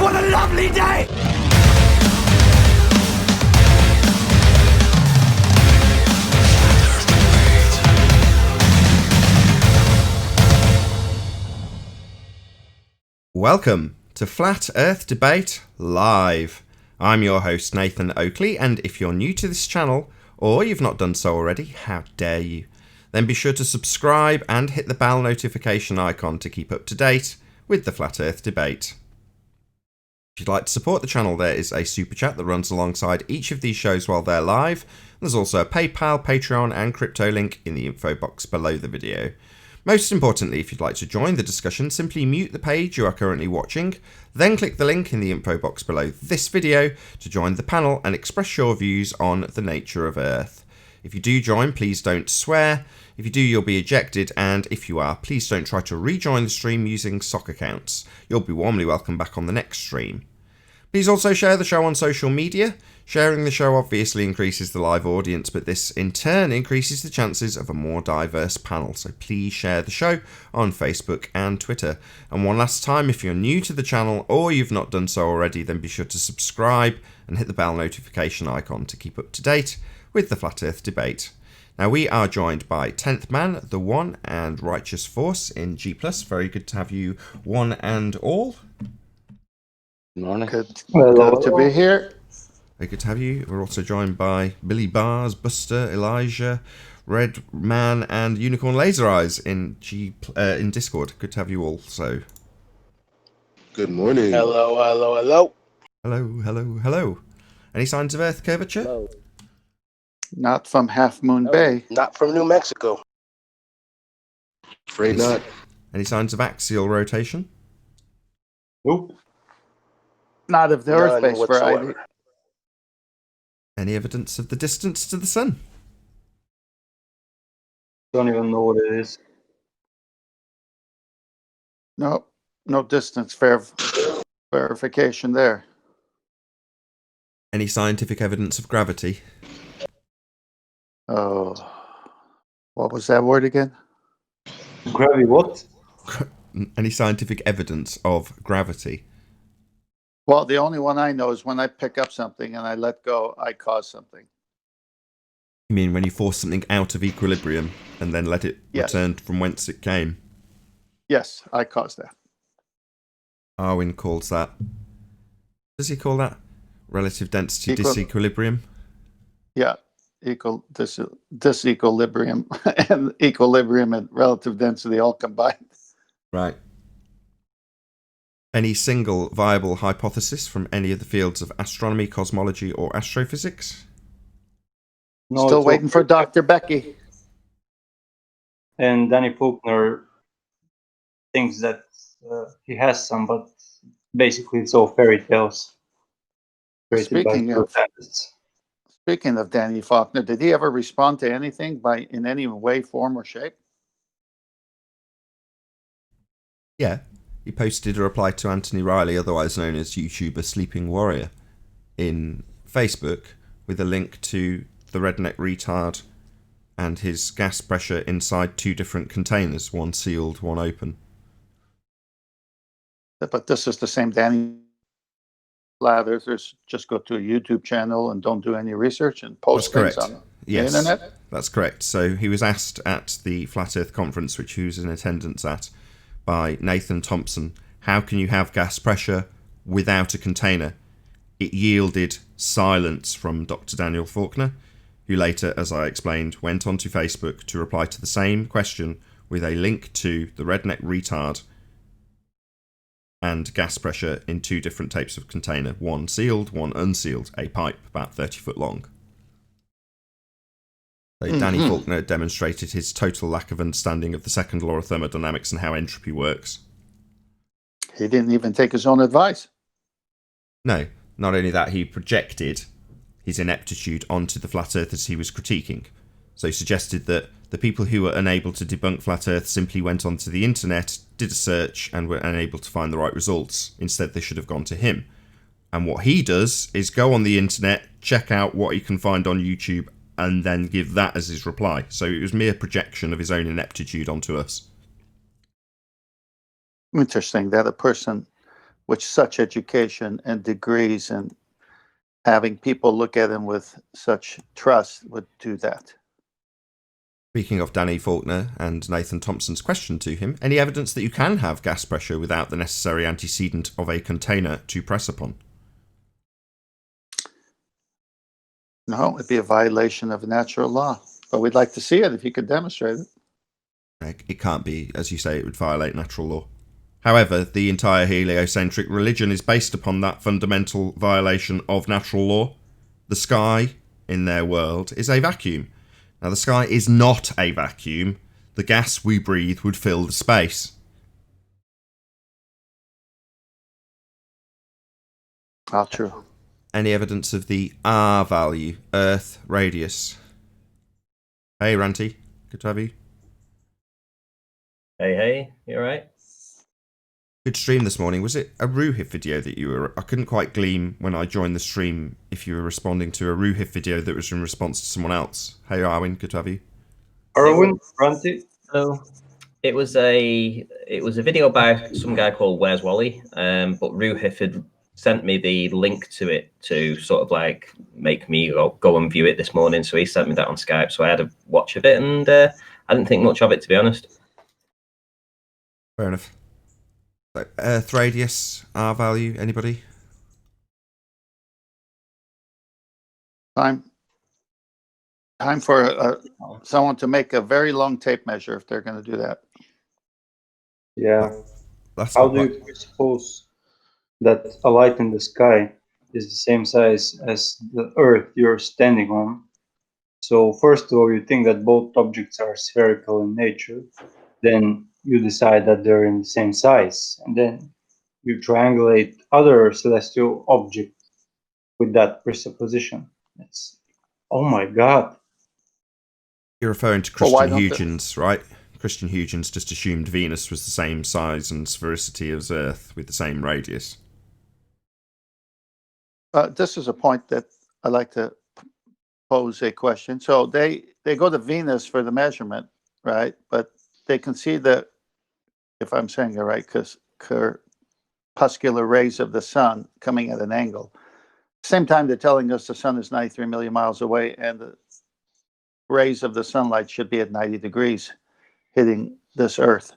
What a lovely day! Welcome to Flat Earth Debate Live. I'm your host Nathan Oakley, and if you're new to this channel, or you've not done so already, how dare you, then be sure to subscribe and hit the bell notification icon to keep up to date with the Flat Earth Debate. If you'd like to support the channel, there is a super chat that runs alongside each of these shows while they're live. There's also a PayPal, Patreon and crypto link in the info box below the video. Most importantly, if you'd like to join the discussion, simply mute the page you are currently watching, then click the link in the info box below this video to join the panel and express your views on the nature of Earth. If you do join, please don't swear. If you do, you'll be ejected, and if you are, please don't try to rejoin the stream using sock accounts. You'll be warmly welcome back on the next stream. Please also share the show on social media. Sharing the show obviously increases the live audience, but this in turn increases the chances of a more diverse panel. So please share the show on Facebook and Twitter. And one last time, if you're new to the channel or you've not done so already, then be sure to subscribe and hit the bell notification icon to keep up to date with the Flat Earth Debate. Now we are joined by 10th Man, The One, and Righteous Force in G+. Very good to have you one and all. Morning. Good to be here. Very good to have you. We're also joined by Billy Bars, Buster, Elijah, Red Man, and Unicorn Laser Eyes in Discord. Good to have you all. So, Good morning. Hello. hello. Any signs of Earth curvature? Hello. Not from Half Moon Bay. Not from New Mexico. Afraid not. Any signs of axial rotation? Nope. Not of the None Earth-based whatsoever. variety. Any evidence of the distance to the sun? Don't even know what it is. No distance verification there. Any scientific evidence of gravity? Oh, what was that word again? Gravity what? Any scientific evidence of gravity? Well, the only one I know is when I pick up something and I let go, I cause something. You mean when you force something out of equilibrium and then let it return from whence it came? Yes, I caused that. Darwin calls that... Does he call that? Relative density disequilibrium? Yeah, disequilibrium and equilibrium and relative density all combined. Right. Any single viable hypothesis from any of the fields of astronomy, cosmology, or astrophysics? No, Still waiting for Dr. Becky. And Danny Faulkner thinks that he has some, but basically it's all fairy tales. Speaking of Danny Faulkner, did he ever respond to anything in any way, form, or shape? Yeah. He posted a reply to Anthony Riley, otherwise known as YouTuber Sleeping Warrior, in Facebook with a link to the redneck retard and his gas pressure inside two different containers, one sealed, one open. But this is the same Danny Lathers. Just go to a YouTube channel and don't do any research and post things on the internet? That's correct. So he was asked at the Flat Earth Conference, which he was in attendance at, by Nathan Thompson, how can you have gas pressure without a container? It yielded silence from Dr. Daniel Faulkner, who later, as I explained, went onto Facebook to reply to the same question with a link to the redneck retard and gas pressure in two different types of container, one sealed, one unsealed, a pipe about 30 foot long. So Danny Faulkner demonstrated his total lack of understanding of the second law of thermodynamics and how entropy works. He didn't even take his own advice. No, not only that, he projected his ineptitude onto the flat earthers he was critiquing. So he suggested that the people who were unable to debunk flat earth simply went onto the internet, did a search, and were unable to find the right results. Instead, they should have gone to him. And what he does is go on the internet, check out what he can find on YouTube, and then give that as his reply. So it was mere projection of his own ineptitude onto us. Interesting that a person which such education and degrees and having people look at him with such trust would do that. Speaking of Danny Faulkner and Nathan Thompson's question to him, any evidence that you can have gas pressure without the necessary antecedent of a container to press upon? No, it'd be a violation of natural law. But we'd like to see it if you could demonstrate it. It can't be, as you say, it would violate natural law. However, the entire heliocentric religion is based upon that fundamental violation of natural law. The sky, in their world, is a vacuum. Now, the sky is not a vacuum. The gas we breathe would fill the space. All true. Any evidence of the R value, Earth radius? Hey, Ranty, good to have you. Hey, you alright? Good stream this morning. Was it a Ruhif video that you were... I couldn't quite glean when I joined the stream if you were responding to a Ruhif video that was in response to someone else. Hey, Arwin, good to have you. Arwin, Ranty. Hello. It was a video by some guy called Where's Wally, but Ruhif had sent me the link to it to sort of like make me go and view it this morning. So he sent me that on Skype. So I had a watch of it, and I didn't think much of it, to be honest. Fair enough. So, Earth radius, R value, anybody? Time for someone to make a very long tape measure if they're going to do that. Yeah. That's How not do you suppose that a light in the sky is the same size as the Earth you're standing on? So first of all, you think that both objects are spherical in nature. Then you decide that they're in the same size. And then you triangulate other celestial objects with that presupposition. It's, oh my God. You're referring to Well, Christian Huygens, right? Christian Huygens just assumed Venus was the same size and sphericity as Earth with the same radius. This is a point that I'd like to pose a question. So they go to Venus for the measurement, right? But they can see the, if I'm saying it right, because corpuscular rays of the sun coming at an angle. Same time, they're telling us the sun is 93 million miles away, and the rays of the sunlight should be at 90 degrees hitting this Earth.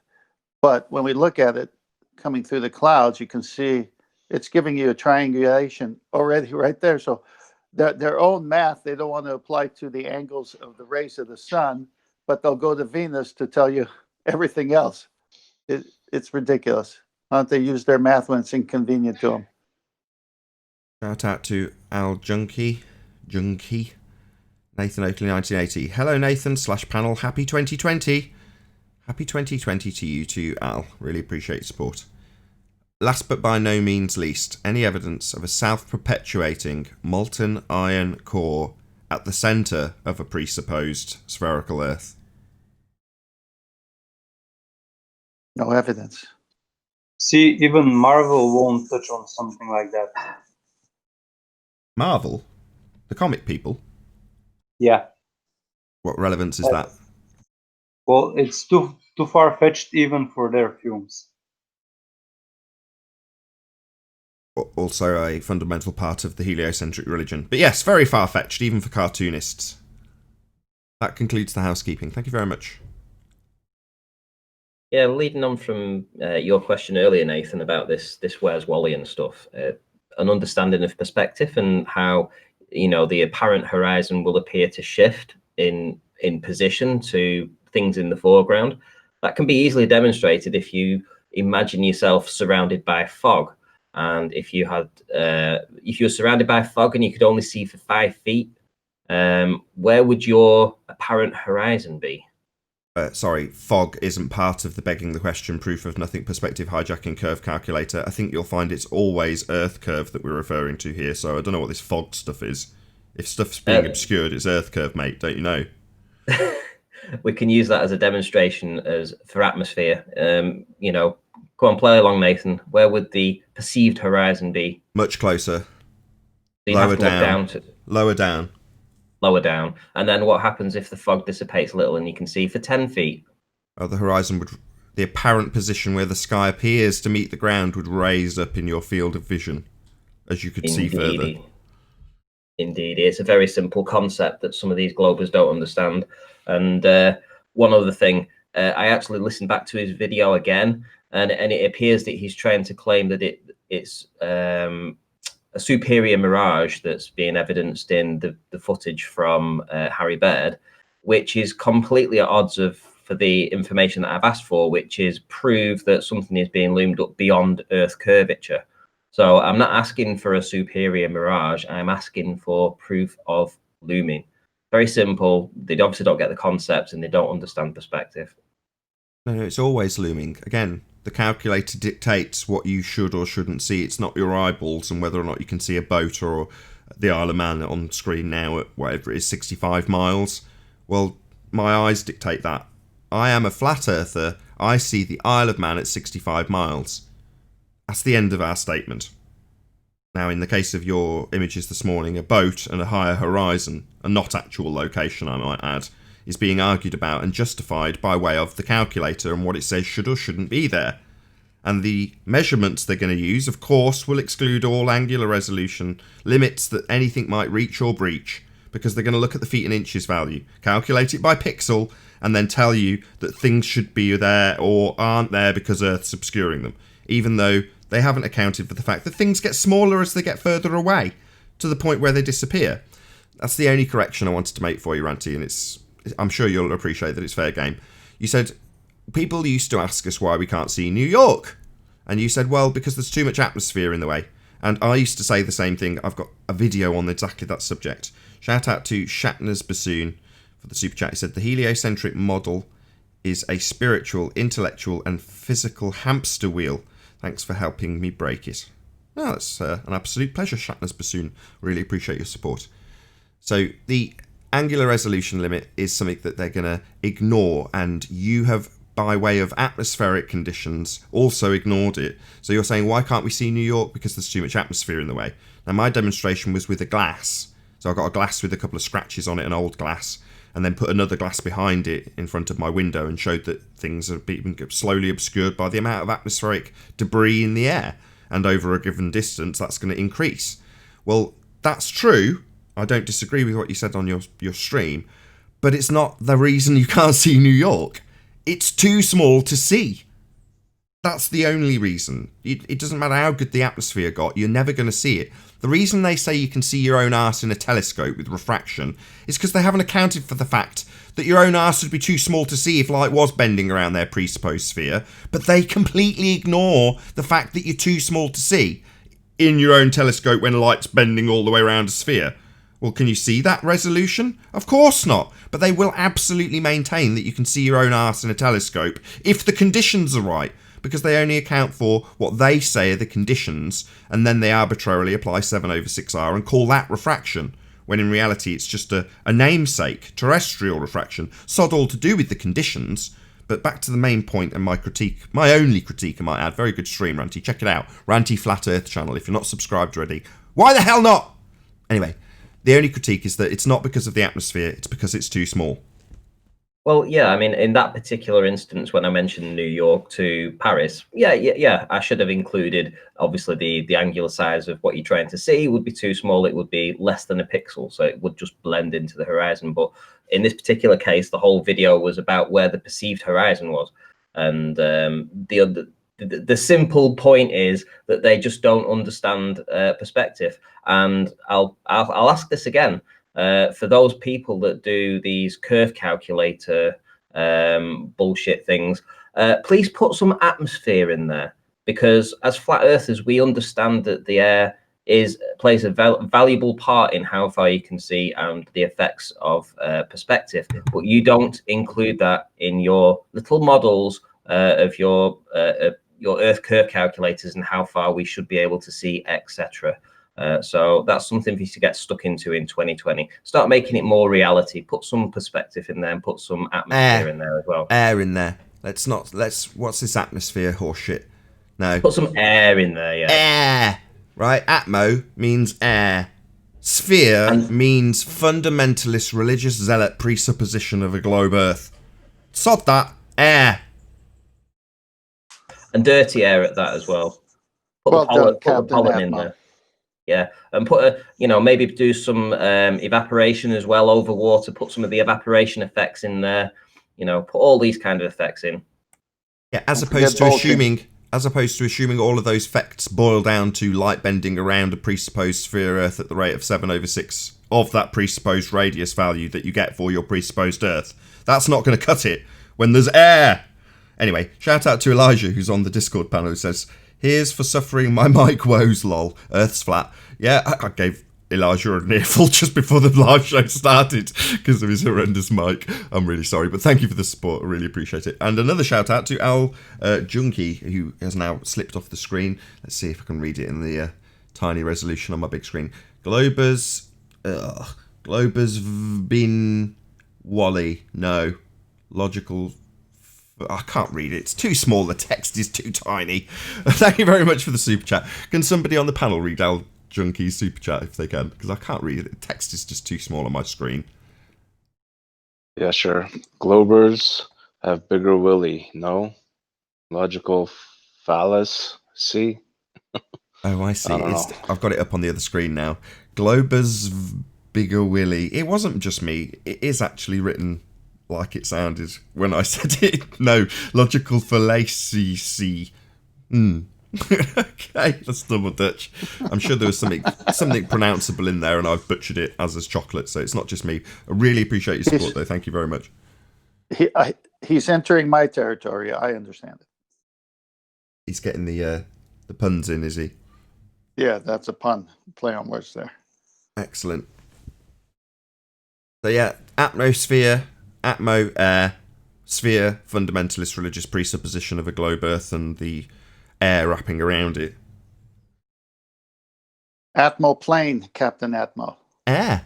But when we look at it coming through the clouds, you can see it's giving you a triangulation already right there. So their own math, they don't want to apply to the angles of the rays of the sun, but they'll go to Venus to tell you everything else. It's ridiculous. Why don't they use their math when it's inconvenient to them? Shout out to Al Junkie. Nathan Oakley 1980. Hello Nathan / panel. Happy 2020. Happy 2020 to you too, Al. Really appreciate your support. Last but by no means least, any evidence of a self-perpetuating molten iron core at the centre of a presupposed spherical Earth? No evidence. See, even Marvel won't touch on something like that. Marvel? The comic people? Yeah. What relevance is that? Well, it's too far-fetched even for their films. Also a fundamental part of the heliocentric religion. But yes, very far-fetched, even for cartoonists. That concludes the housekeeping. Thank you very much. Yeah, leading on from your question earlier, Nathan, about this Where's Wally and stuff, an understanding of perspective and how, the apparent horizon will appear to shift in position to things in the foreground. That can be easily demonstrated if you imagine yourself surrounded by fog. And if you were surrounded by fog and you could only see for 5 feet, where would your apparent horizon be? Sorry, fog isn't part of the begging the question proof of nothing perspective hijacking curve calculator. I think you'll find it's always Earth curve that we're referring to here, so I don't know what this fog stuff is. If stuff's being obscured, it's Earth curve, mate, don't you know? We can use that as a demonstration for atmosphere. Go on, play along, Nathan. Where would the perceived horizon be? Much closer. So Lower down. Lower down. Lower down. And then what happens if the fog dissipates a little and you can see for 10 feet? Oh, the the apparent position where the sky appears to meet the ground would raise up in your field of vision, as you could see further. Indeed, it's a very simple concept that some of these globers don't understand. And one other thing, I actually listened back to his video again, and it appears that he's trying to claim that it's a superior mirage that's being evidenced in the footage from Harry Baird, which is completely at odds for the information that I've asked for, which is proof that something is being loomed up beyond Earth curvature. So I'm not asking for a superior mirage. I'm asking for proof of looming. Very simple. They obviously don't get the concepts and they don't understand perspective. No, it's always looming. Again, the calculator dictates what you should or shouldn't see. It's not your eyeballs and whether or not you can see a boat or the Isle of Man on screen now at whatever it is, 65 miles. Well, my eyes dictate that. I am a flat earther. I see the Isle of Man at 65 miles. That's the end of our statement. Now, in the case of your images this morning, a boat and a higher horizon, a not actual location, I might add, is being argued about and justified by way of the calculator and what it says should or shouldn't be there. And the measurements they're going to use, of course, will exclude all angular resolution limits that anything might reach or breach, because they're going to look at the feet and inches value, calculate it by pixel, and then tell you that things should be there or aren't there because Earth's obscuring them, even though they haven't accounted for the fact that things get smaller as they get further away, to the point where they disappear. That's the only correction I wanted to make for you, Ranty, and I'm sure you'll appreciate that it's fair game. You said, people used to ask us why we can't see New York. And you said, well, because there's too much atmosphere in the way. And I used to say the same thing. I've got a video on exactly that subject. Shout out to Shatner's Bassoon for the super chat. He said, the heliocentric model is a spiritual, intellectual and physical hamster wheel. Thanks for helping me break it. No, that's an absolute pleasure, Shatner's Bassoon. Really appreciate your support. So the angular resolution limit is something that they're going to ignore, and you have, by way of atmospheric conditions, also ignored it. So you're saying, why can't we see New York? Because there's too much atmosphere in the way. Now, my demonstration was with a glass. So I got a glass with a couple of scratches on it, an old glass, and then put another glass behind it in front of my window and showed that things are being slowly obscured by the amount of atmospheric debris in the air. And over a given distance, that's going to increase. Well, that's true. I don't disagree with what you said on your stream, but it's not the reason you can't see New York. It's too small to see. That's the only reason. It doesn't matter how good the atmosphere got, you're never going to see it. The reason they say you can see your own arse in a telescope with refraction is because they haven't accounted for the fact that your own arse would be too small to see if light was bending around their presupposed sphere, but they completely ignore the fact that you're too small to see in your own telescope when light's bending all the way around a sphere. Well, can you see that resolution? Of course not. But they will absolutely maintain that you can see your own arse in a telescope if the conditions are right, because they only account for what they say are the conditions, and then they arbitrarily apply 7/6R and call that refraction, when in reality it's just a namesake, terrestrial refraction, sod all to do with the conditions. But back to the main point and my critique, my only critique I might add, very good stream, Ranty, check it out, Ranty Flat Earth channel, if you're not subscribed already. Why the hell not? Anyway, the only critique is that it's not because of the atmosphere, it's because it's too small. Well, yeah, I mean, in that particular instance, when I mentioned New York to Paris, yeah, I should have included, obviously, the angular size of what you're trying to see would be too small. It would be less than a pixel, so it would just blend into the horizon. But in this particular case, the whole video was about where the perceived horizon was. And the simple point is that they just don't understand perspective. And I'll ask this again. For those people that do these curve calculator bullshit things, please put some atmosphere in there, because as flat earthers, we understand that the air plays a valuable part in how far you can see and the effects of perspective. But you don't include that in your little models of your Earth curve calculators and how far we should be able to see, etc. So that's something for you to get stuck into in 2020. Start making it more reality. Put some perspective in there and put some atmosphere in there as well. Air in there. What's this atmosphere horseshit? No. Put some air in there, yeah. Air. Right? Atmo means air. Sphere means fundamentalist religious zealot presupposition of a globe earth. Sod that. Air. And dirty air at that as well. Put Well done, put the Captain pollen in Atmo. there. Yeah, and put maybe do some evaporation as well over water. Put some of the evaporation effects in there. Put all these kind of effects in. Yeah, as Don't opposed forget to assuming all of those effects boil down to light bending around a presupposed sphere Earth at the rate of 7/6 of that presupposed radius value that you get for your presupposed Earth. That's not going to cut it when there's air. Anyway, shout out to Elijah, who's on the Discord panel, who says, "Here's for suffering my mic woes, lol. Earth's flat." Yeah, I gave Elijah a nearful just before the live show started because of his horrendous mic. I'm really sorry, but thank you for the support. I really appreciate it. And another shout out to Al Junkie, who has now slipped off the screen. Let's see if I can read it in the tiny resolution on my big screen. Globers been Wally. No. Logical. I can't read it. It's too small. The text is too tiny. Thank you very much for the super chat. Can somebody on the panel read Al Junkie's super chat if they can? Because I can't read it. The text is just too small on my screen. Yeah, sure. Globers have bigger willy. No. Logical fallacy. Oh, I see. I don't know. I've got it up on the other screen now. Glober's bigger willy. It wasn't just me. It is actually written like it sounded when I said it. No, logical fallacy. Okay, that's double Dutch. I'm sure there was something pronounceable in there, and I've butchered it as chocolate. So it's not just me. I really appreciate your support, though. Thank you very much. He's entering my territory. I understand it. He's getting the puns in, is he? Yeah, that's a pun. Play on words there. Excellent. So yeah, atmosphere, atmo, air, sphere, fundamentalist religious presupposition of a globe Earth and the air wrapping around it. Atmo plane, Captain Atmo. Air.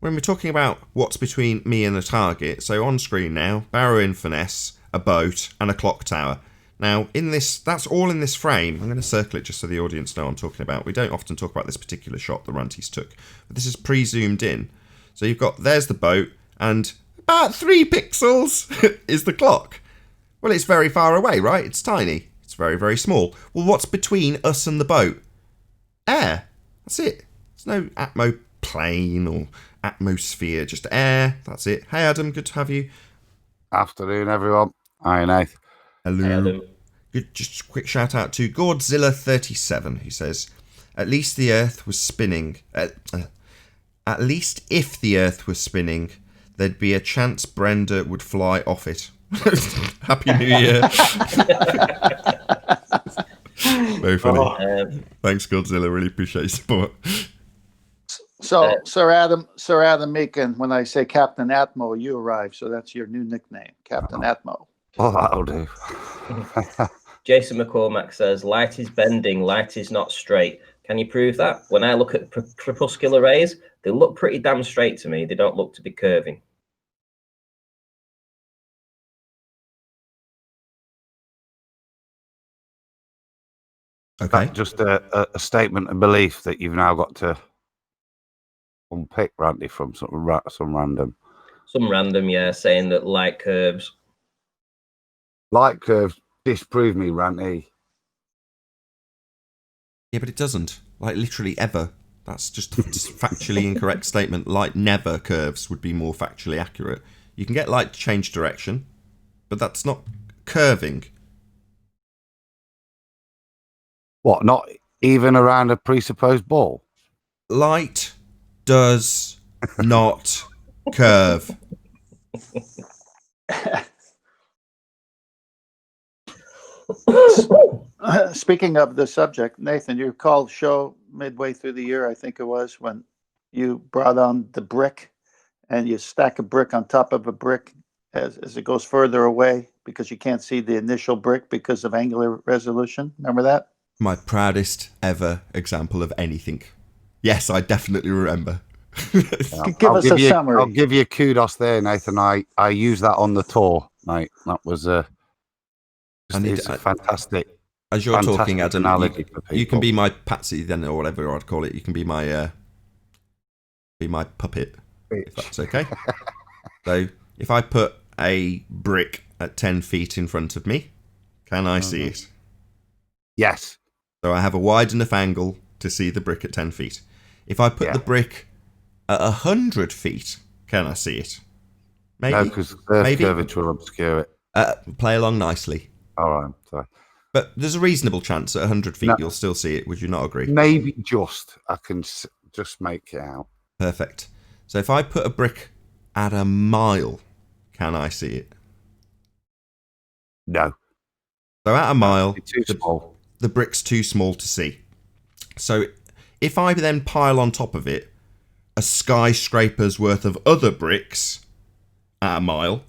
When we're talking about what's between me and the target, so on screen now, barrow in finesse, a boat, and a clock tower. Now, that's all in this frame. I'm going to circle it just so the audience know what I'm talking about. We don't often talk about this particular shot the Ranties took, but this is pre-zoomed in. So you've got, there's the boat, and about 3 pixels is the clock. Well, it's very far away, right? It's tiny. It's very, very small. Well, what's between us and the boat? Air. That's it. There's no atmo plane or atmosphere, just air. That's it. Hey, Adam, good to have you. Afternoon, everyone. Hi, Nath. Hello. Hey, Adam. Good, just a quick shout out to Godzilla37, who says, "At least the Earth was spinning. At least if the Earth was spinning, there'd be a chance Brenda would fly off it." Happy New Year. Very funny. Thanks, Godzilla. Really appreciate your support. So, Sir Adam Meekin, when I say Captain Atmo, you arrive. So that's your new nickname, Captain Atmo. Well, that'll do. Jason McCormack says, "Light is bending, light is not straight. Can you prove that? When I look at crepuscular rays, they look pretty damn straight to me. They don't look to be curving." Okay. Just a statement of belief that you've now got to unpick, Randy, from some random. Some random, yeah, saying that light curves. Light curves disprove me, Randy. Yeah, but it doesn't. Like, literally ever. That's just a factually incorrect statement. Light never curves would be more factually accurate. You can get light to change direction, but that's not curving. What, not even around a presupposed ball? Light does not curve. Speaking of the subject, Nathan, you recall show midway through the year, I think it was, when you brought on the brick and you stack a brick on top of a brick as it goes further away because you can't see the initial brick because of angular resolution. Remember that? My proudest ever example of anything. Yes, I definitely remember. Give us a summary. I'll give you kudos there, Nathan. I used that on the tour, mate. That was it's a fantastic. As you're talking, Adam, you can be be my patsy then, or whatever I'd call it. You can be my puppet, if that's okay. So if I put a brick at 10 feet in front of me, can I see it? Yes. So I have a wide enough angle to see the brick at 10 feet. If I put the brick at 100 feet, can I see it? Maybe. No, because Earth curvature will obscure it. Play along nicely. All right, sorry. But there's a reasonable chance at 100 feet you'll still see it. Would you not agree? Maybe just. I can just make it out. Perfect. So if I put a brick at a mile, can I see it? No. So at a mile, It's too small. The brick's too small to see. So if I then pile on top of it a skyscraper's worth of other bricks at a mile,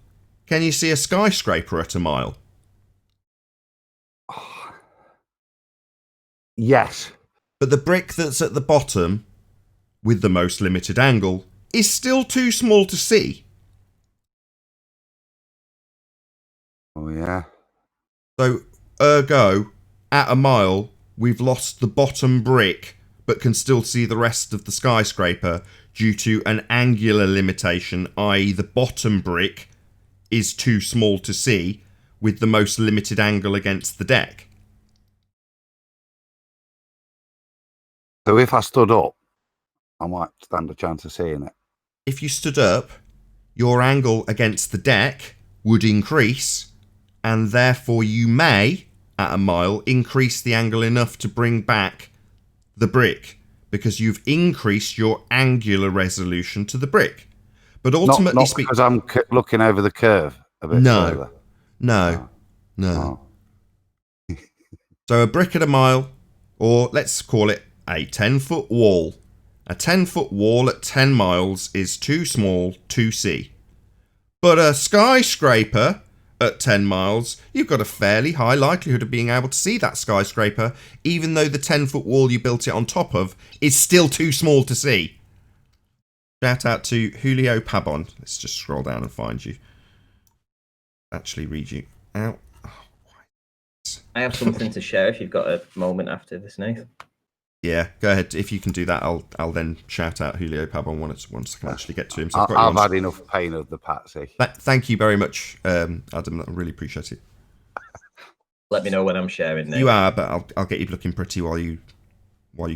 can you see a skyscraper at a mile? Yes. But the brick that's at the bottom, with the most limited angle, is still too small to see. Oh, yeah. So, ergo, at a mile, we've lost the bottom brick, but can still see the rest of the skyscraper due to an angular limitation, i.e. the bottom brick is too small to see, with the most limited angle against the deck. So if I stood up, I might stand a chance of seeing it. If you stood up, your angle against the deck would increase, and therefore you may, at a mile, increase the angle enough to bring back the brick, because you've increased your angular resolution to the brick. But ultimately not because I'm looking over the curve a bit further. No. So a brick at a mile, or let's call it a 10-foot wall. A 10-foot wall at 10 miles is too small to see. But a skyscraper at 10 miles, you've got a fairly high likelihood of being able to see that skyscraper, even though the 10-foot wall you built it on top of is still too small to see. Shout out to Julio Pabon. Let's just scroll down and find you. Actually read you out. I have something to share if you've got a moment after this, Nathan. Yeah, go ahead. If you can do that, I'll then shout out Julio Pabon once I can actually get to him. So I've had enough pain of the patsy. Thank you very much, Adam. I really appreciate it. Let me know when I'm sharing, Nathan. You are, but I'll get you looking pretty while you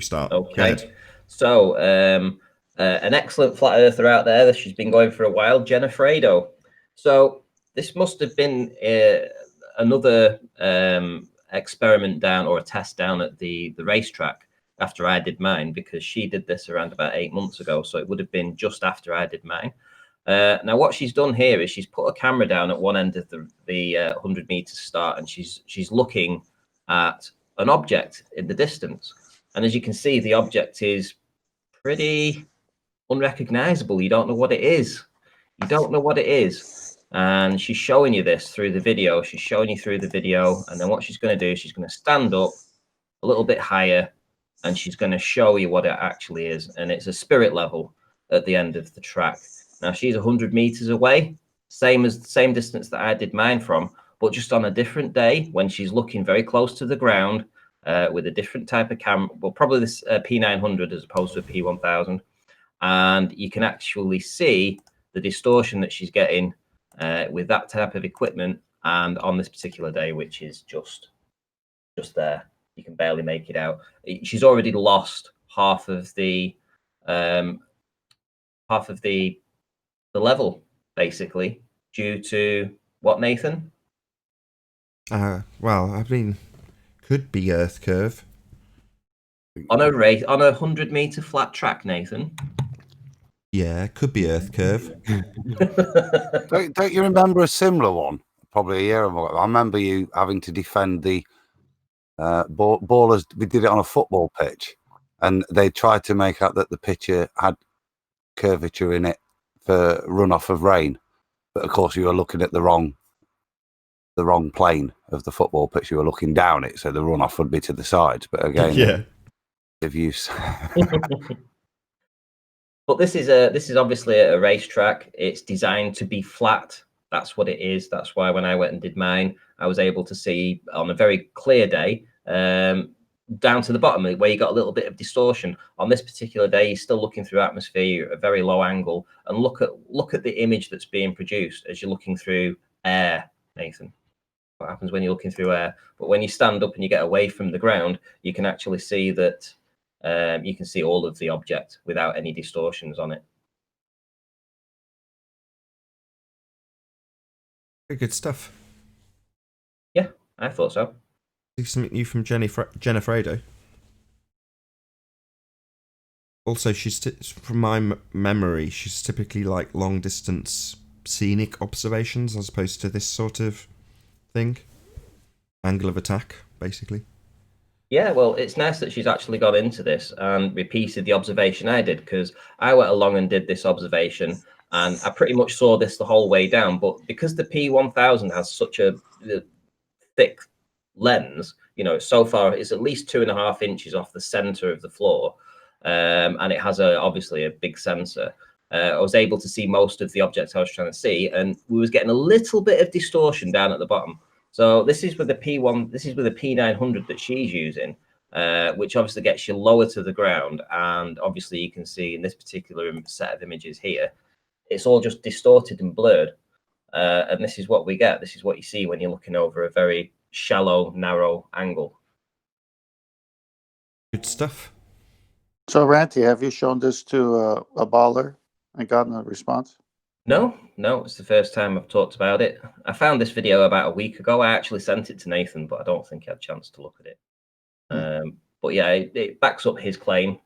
start. Okay. So, an excellent flat earther out there. She's been going for a while, Jenna Fredo. So this must have been another experiment down, or a test down at the racetrack after I did mine, because she did this around about 8 months ago. So it would have been just after I did mine. Now what she's done here is she's put a camera down at one end of the 100 meter start, and she's looking at an object in the distance. And as you can see, the object is pretty unrecognizable. You don't know what it is. And she's showing you this through the video. She's showing you through the video. And then what she's going to do is she's going to stand up a little bit higher, and she's going to show you what it actually is. And it's a spirit level at the end of the track. Now she's 100 meters away, same distance that I did mine from, but just on a different day when she's looking very close to the ground with a different type of camera. Well, probably this P900 as opposed to a P1000. And you can actually see the distortion that she's getting with that type of equipment, and on this particular day, which is just there, you can barely make it out. She's already lost half of the level, basically, due to what, Nathan? Well, I mean, could be Earth curve on a 100 meter flat track, Nathan. Yeah, could be Earth curve. Don't you remember a similar one? Probably a year ago. I remember you having to defend the ballers. We did it on a football pitch, and they tried to make out that the pitcher had curvature in it for runoff of rain, but of course you were looking at the wrong plane of the football pitch. You were looking down it, so the runoff would be to the sides. But again, yeah, of use. But this is obviously a racetrack. It's designed to be flat. That's what it is. That's why when I went and did mine, I was able to see on a very clear day down to the bottom where you got a little bit of distortion. On this particular day, you're still looking through atmosphere at a very low angle, and look at the image that's being produced as you're looking through air, Nathan. what happens when you're looking through air. But when you stand up and you get away from the ground, you can actually see that you can see all of the object without any distortions on it. Very good stuff. Yeah, I thought so. See something new from Jenna Fredo. Also, from my memory, she's typically like long distance scenic observations as opposed to this sort of thing. Angle of attack, basically. Yeah, well, it's nice that she's actually got into this and repeated the observation I did, because I went along and did this observation and I pretty much saw this the whole way down. But because the P1000 has such a thick lens, you know, so far it's at least 2.5 inches off the center of the floor, and it has obviously a big sensor. I was able to see most of the objects I was trying to see, and we was getting a little bit of distortion down at the bottom. So this is with the P900 that she's using, which obviously gets you lower to the ground. And obviously you can see in this particular set of images here, it's all just distorted and blurred. And this is what we get. This is what you see when you're looking over a very shallow, narrow angle. Good stuff. So, Ranty, have you shown this to a baller and gotten a response? No, it's the first time I've talked about it. I found this video about a week ago. I actually sent it to Nathan, but I don't think he had a chance to look at it. But yeah, it backs up his claim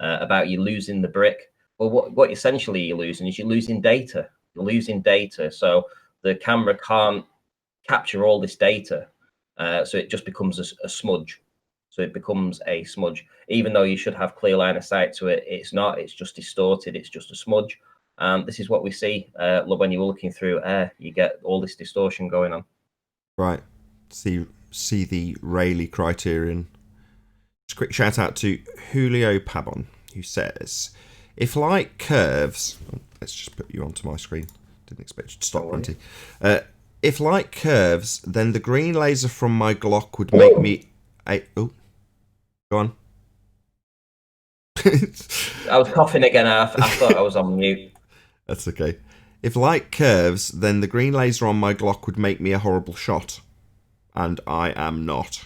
about you losing the brick. Well, what essentially you're losing is you're losing data. You're losing data. So the camera can't capture all this data. So it just becomes a smudge. So it becomes a smudge. Even though you should have clear line of sight to it, it's not. It's just distorted. It's just a smudge. This is what we see when you're looking through air. You get all this distortion going on. Right. See the Rayleigh criterion. Just a quick shout out to Julio Pabon, who says, if light curves... let's just put you onto my screen. Didn't expect you to stop, Ranty. If light curves, then the green laser from my Glock would make me... Oh, go on. I was coughing again. I thought I was on mute. That's okay. If light curves, then the green laser on my Glock would make me a horrible shot. And I am not.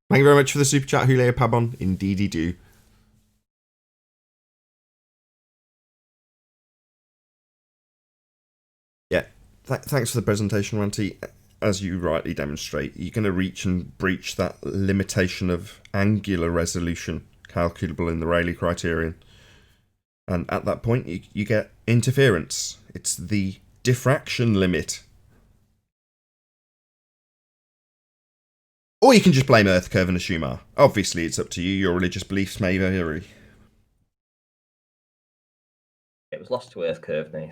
Thank you very much for the super chat, Julio Pabon. Indeedy do. Yeah, thanks for the presentation, Ranty. As you rightly demonstrate, you're going to reach and breach that limitation of angular resolution calculable in the Rayleigh criterion. And at that point, you get interference. It's the diffraction limit. Or you can just blame Earth curve and assume obviously, it's up to you. Your religious beliefs may vary. It was lost to Earth curve, Nate.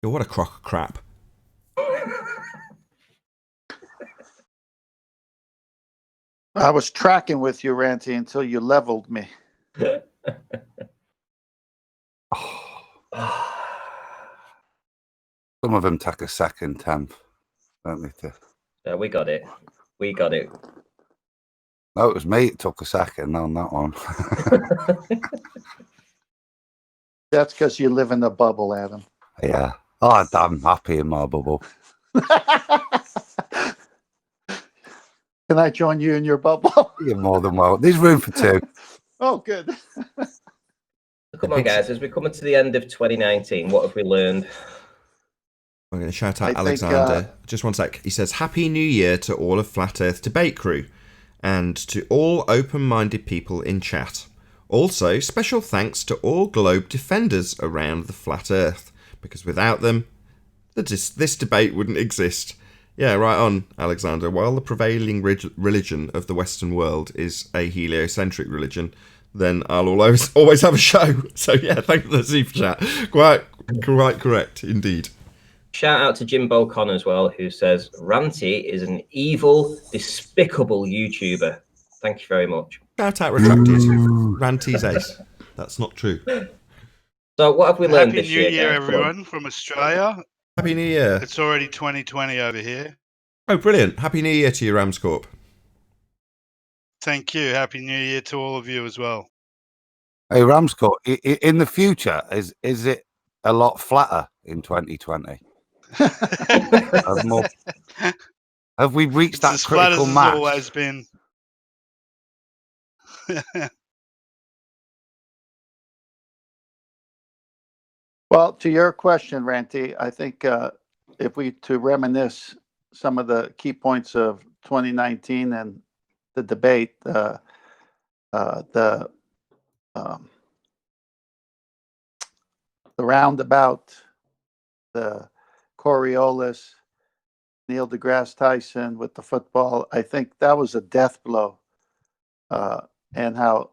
Oh, what a crock of crap. I was tracking with you, Ranty, until you leveled me. Some of them take a second, Temp, don't they? Yeah, we got it. We got it. No, it was me. It took a second on that one. That's because you live in a bubble, Adam. Yeah. Oh, I'm happy in my bubble. Can I join you in your bubble? You're more than well. There's room for two. Oh, good. Come on, guys. As we're coming to the end of 2019, what have we learned? I'm going to shout out Alexander. Just one sec. He says, Happy New Year to all of Flat Earth Debate crew and to all open-minded people in chat. Also, special thanks to all globe defenders around the Flat Earth, because without them, this debate wouldn't exist. Yeah, right on, Alexander. While the prevailing religion of the Western world is a heliocentric religion, then I'll always have a show. So yeah, thank you for the super chat. Quite correct, indeed. Shout out to Jimbo Con as well, who says, Ranty is an evil, despicable YouTuber. Thank you very much. Shout out retracted. Ranty's ace. That's not true. So what have we learned Happy this New year? Year, guys? everyone, from Australia. Happy New Year. It's already 2020 over here. Oh, brilliant. Happy New Year to you, Ramscorp. Thank you. Happy New Year to all of you as well. Hey, Ramscott, in the future, is it a lot flatter in 2020? Have we reached It's that as flat as critical it's mass? always been. Well, to your question, Ranty, I think if we to reminisce some of the key points of 2019 and the debate, the roundabout, the Coriolis, Neil deGrasse Tyson with the football, I think that was a death blow. And how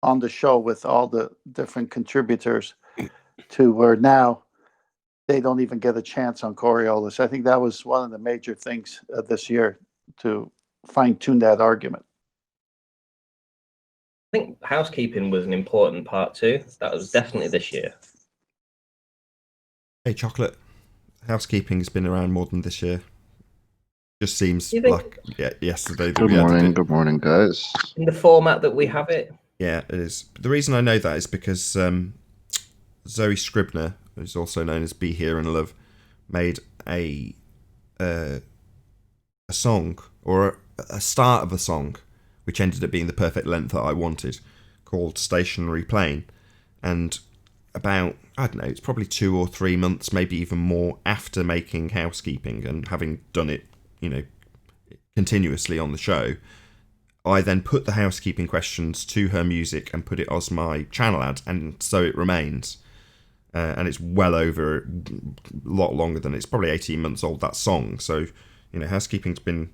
on the show with all the different contributors to where now they don't even get a chance on Coriolis. I think that was one of the major things this year to fine tune that argument. I think housekeeping was an important part too. That was definitely this year. Hey, Chocolate. Housekeeping has been around more than this year. Just seems You think- like yesterday that Good we morning, added it. good morning, guys. In the format that we have it. Yeah, it is. The reason I know that is because Zoe Scribner, who's also known as Be Here and Love, made a song, or a start of a song, which ended up being the perfect length that I wanted, called Stationary Plane. And about, I don't know, it's probably 2 or 3 months, maybe even more, after making Housekeeping and having done it, continuously on the show, I then put the housekeeping questions to her music and put it as my channel ad, and so it remains. And it's well over a lot longer than it's probably 18 months old, that song. So, housekeeping's been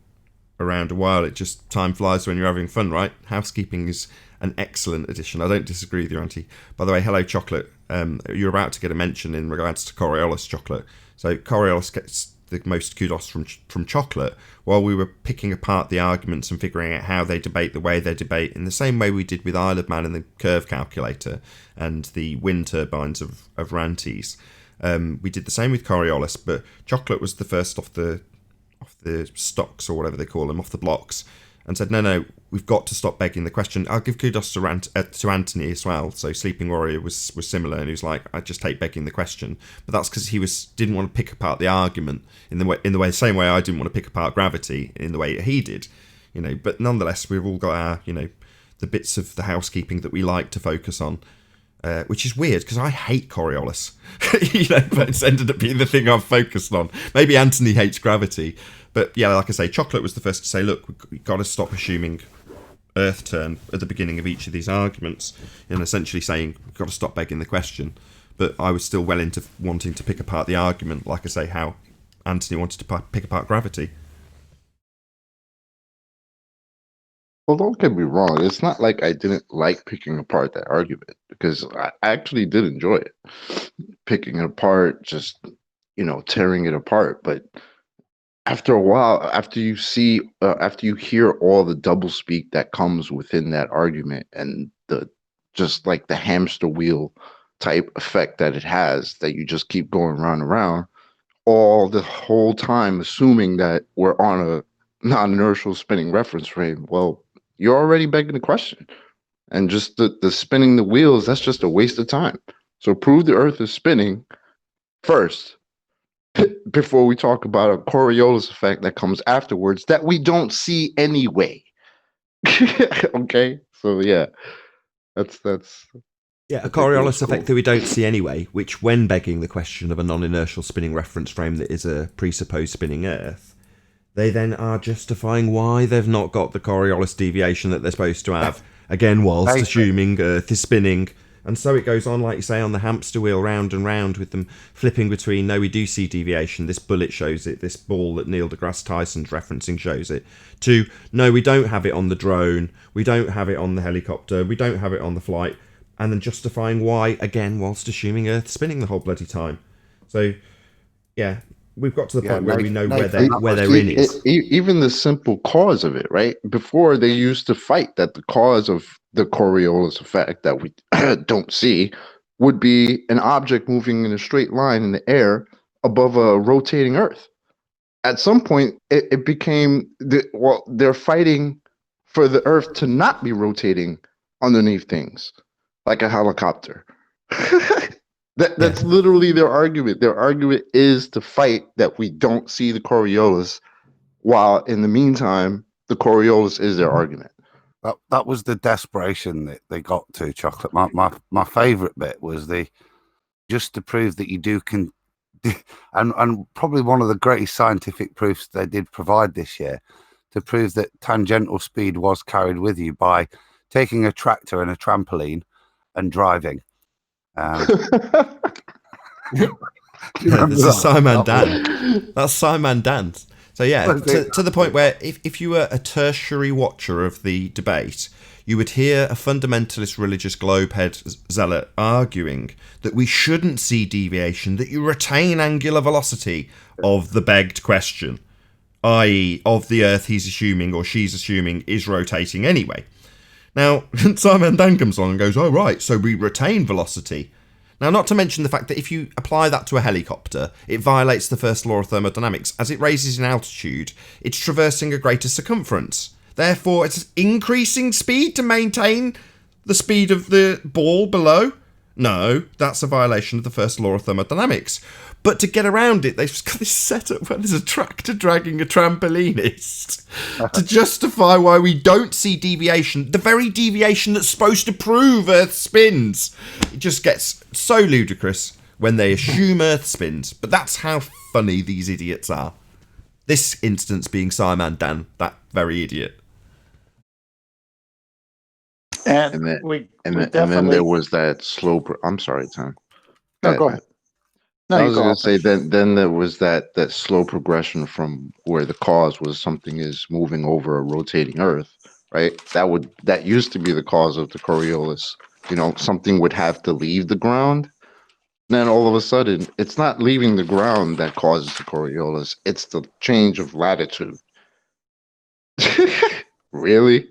around a while. It just, time flies when you're having fun, right? Housekeeping is an excellent addition. I don't disagree with you, Auntie. By the way, hello, Chocolate. You're about to get a mention in regards to Coriolis, Chocolate. So Coriolis gets the most kudos from Chocolate, while we were picking apart the arguments and figuring out how they debate the way they debate, in the same way we did with Isle of Man and the curve calculator and the wind turbines of Ranties. We did the same with Coriolis, but Chocolate was the first off the stocks, or whatever they call them, off the blocks, and said, no, we've got to stop begging the question. I'll give kudos to Anthony as well. So Sleeping Warrior was similar, and he was like, I just hate begging the question. But that's because he didn't want to pick apart the argument in the same way I didn't want to pick apart gravity in the way he did. But nonetheless, we've all got our, the bits of the housekeeping that we like to focus on. Which is weird because I hate Coriolis, but it's ended up being the thing I've focused on. Maybe Anthony hates gravity, but yeah, like I say, Chocolate was the first to say, look, we've got to stop assuming Earth turn at the beginning of each of these arguments, and essentially saying we've got to stop begging the question. But I was still well into wanting to pick apart the argument, like I say, how Anthony wanted to pick apart gravity. Well, don't get me wrong. It's not like I didn't like picking apart that argument, because I actually did enjoy it. Picking it apart, just, tearing it apart. But after a while, after you hear all the doublespeak that comes within that argument, and just like the hamster wheel type effect that it has, that you just keep going round and round, all the whole time assuming that we're on a non-inertial spinning reference frame. Well, you're already begging the question. And just the spinning the wheels, that's just a waste of time. So prove the Earth is spinning first, before we talk about a Coriolis effect that comes afterwards that we don't see anyway. Okay? So yeah, that's Yeah, a Coriolis effect that we don't see anyway, which, when begging the question of a non-inertial spinning reference frame that is a presupposed spinning Earth, they then are justifying why they've not got the Coriolis deviation that they're supposed to have, again, whilst assuming Earth is spinning. And so it goes on, like you say, on the hamster wheel, round and round, with them flipping between, no, we do see deviation, this bullet shows it, this ball that Neil deGrasse Tyson's referencing shows it, to, no, we don't have it on the drone, we don't have it on the helicopter, we don't have it on the flight, and then justifying why, again, whilst assuming Earth's spinning the whole bloody time. So, yeah, we've got to the point where we know where their in is. Even the simple cause of it, right? Before, they used to fight that the cause of the Coriolis effect that we don't see would be an object moving in a straight line in the air above a rotating Earth. At some point, it became they're fighting for the Earth to not be rotating underneath things like a helicopter. That's literally their argument. Their argument is to fight that we don't see the Coriolis, while in the meantime, the Coriolis is their argument. That was the desperation that they got to, Chocolate. My favourite bit was just to prove that you can, and probably one of the greatest scientific proofs they did provide this year, to prove that tangential speed was carried with you by taking a tractor and a trampoline and driving. This is Simon Dan. That's Simon Dan. So yeah, to the point where if you were a tertiary watcher of the debate, you would hear a fundamentalist religious globehead zealot arguing that we shouldn't see deviation, that you retain angular velocity of the begged question, i.e. of the Earth he's assuming or she's assuming is rotating anyway. Now, Simon Dan comes along and goes, oh right, so we retain velocity. Now, not to mention the fact that if you apply that to a helicopter, it violates the first law of thermodynamics. As it raises in altitude, it's traversing a greater circumference. Therefore, it's increasing speed to maintain the speed of the ball below. No, that's a violation of the first law of thermodynamics. But to get around it, they've got this setup where there's a tractor dragging a trampolinist to justify why we don't see deviation, the very deviation that's supposed to prove Earth spins. It just gets so ludicrous when they assume Earth spins. But that's how funny these idiots are. This instance being Simon Dan, that very idiot. And then there was that slow. I'm sorry, Tom. No, go ahead. No, I was going to say then there was that slow progression from where the cause was something is moving over a rotating Earth, right? That used to be the cause of the Coriolis. Something would have to leave the ground. Then all of a sudden, it's not leaving the ground that causes the Coriolis. It's the change of latitude. Really?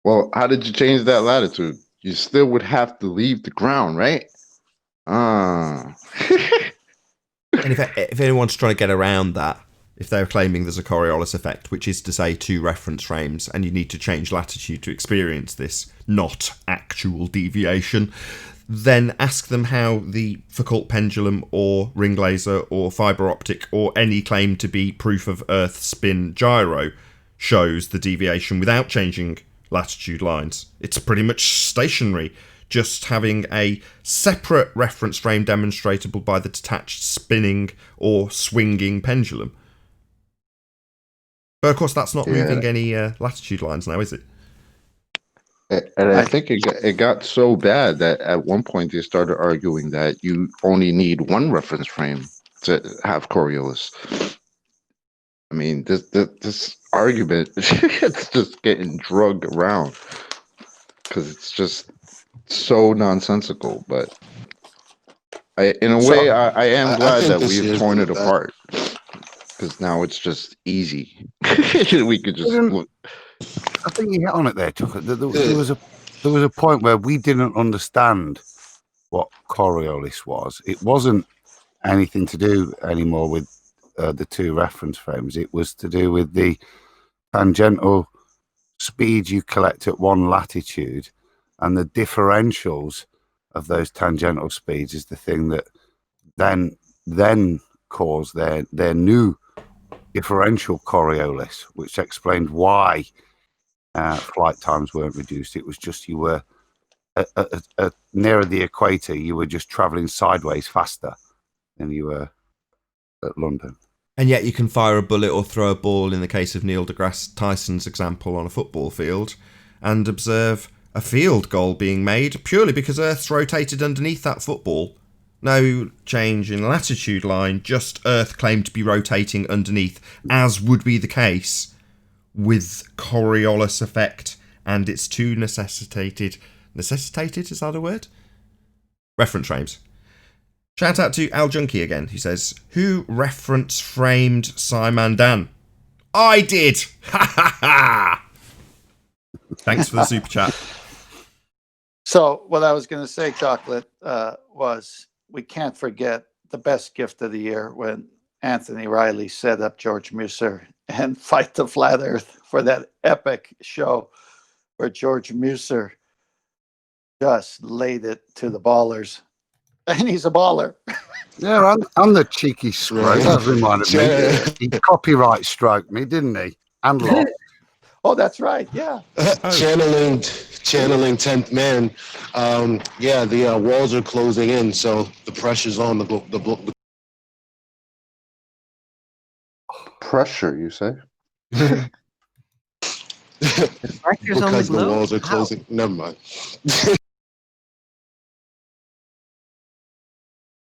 Well, how did you change that latitude? You still would have to leave the ground, right? And if anyone's trying to get around that, if they're claiming there's a Coriolis effect, which is to say 2 reference frames, and you need to change latitude to experience this, not actual deviation, then ask them how the Foucault pendulum or ring laser or fibre optic or any claim to be proof of Earth spin gyro shows the deviation without changing latitude lines. It's pretty much stationary, just having a separate reference frame demonstratable by the detached spinning or swinging pendulum. But of course that's not moving any latitude lines now, is it? And I think it got so bad that at one point they started arguing that you only need 1 reference frame to have Coriolis. I mean, this argument, it's just getting drugged around because it's just so nonsensical. But in a way, I am glad that we've torn it apart because now it's just easy. We could just look. I think you hit on it there, Chuck. There was a point where we didn't understand what Coriolis was. It wasn't anything to do anymore with the 2 reference frames. It was to do with the tangential speed you collect at 1 latitude, and the differentials of those tangential speeds is the thing that then caused their new differential Coriolis, which explained why flight times weren't reduced. It was just you were nearer the equator, you were just traveling sideways faster than you were at London. And yet you can fire a bullet or throw a ball, in the case of Neil deGrasse Tyson's example, on a football field and observe a field goal being made purely because Earth's rotated underneath that football. No change in latitude line, just Earth claimed to be rotating underneath, as would be the case with Coriolis effect and its 2 necessitated, is that a word? Reference frames. Shout out to Al Junkie again, who says, who reference framed Simon Dan? I did! Ha ha ha! Thanks for the super chat. So what I was going to say, Chocolate, was we can't forget the best gift of the year when Anthony Riley set up George Muser and Fight the Flat Earth for that epic show where George Muser just laid it to the ballers. And he's a baller. Yeah, and the cheeky stroke. That reminded me. He copyright stroked me, didn't he? And lost. Oh, that's right. Yeah. Channeling 10th man. Yeah, the walls are closing in, so the pressure's on the Pressure, you say? Pressures on the because the globe? walls are How? closing. Never mind.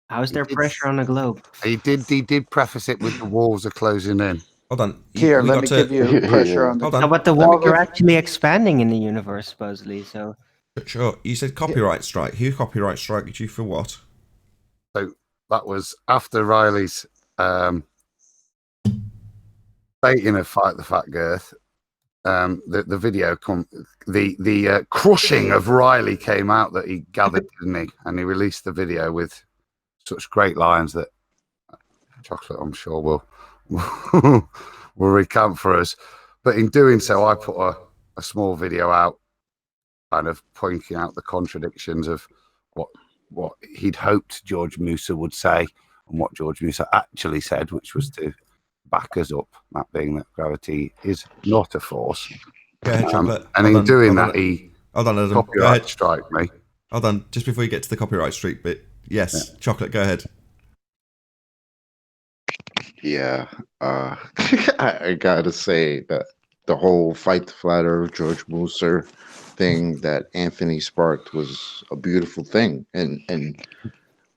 How is there pressure on the globe? He did preface it with the walls are closing in. Hold on. Here, we let got me to give you pressure on the. hold on. No, but the Let me walls are give- actually expanding in the universe, supposedly. So Sure. You said copyright strike. Who copyright striked you for what? So that was after Riley's baiting of Fight the Fat Girth. The video the crushing of Riley came out that he gathered, didn't he? And he released the video with such great lines that Chocolate, I'm sure, will recount for us. But in doing so, I put a small video out, kind of pointing out the contradictions of what he'd hoped George Musa would say and what George Musa actually said, which was to back us up, that being that gravity is not a force. Go ahead, Chocolate. And Hold in on, doing hold that, on. he Hold on, Adam. Go copyright ahead. strike me. Hold on. Just before you get to the copyright strike bit. Yes, Yeah. Chocolate, go ahead. Yeah, I gotta say that the whole Fight the Flat Earth George Musa thing that Anthony sparked was a beautiful thing, and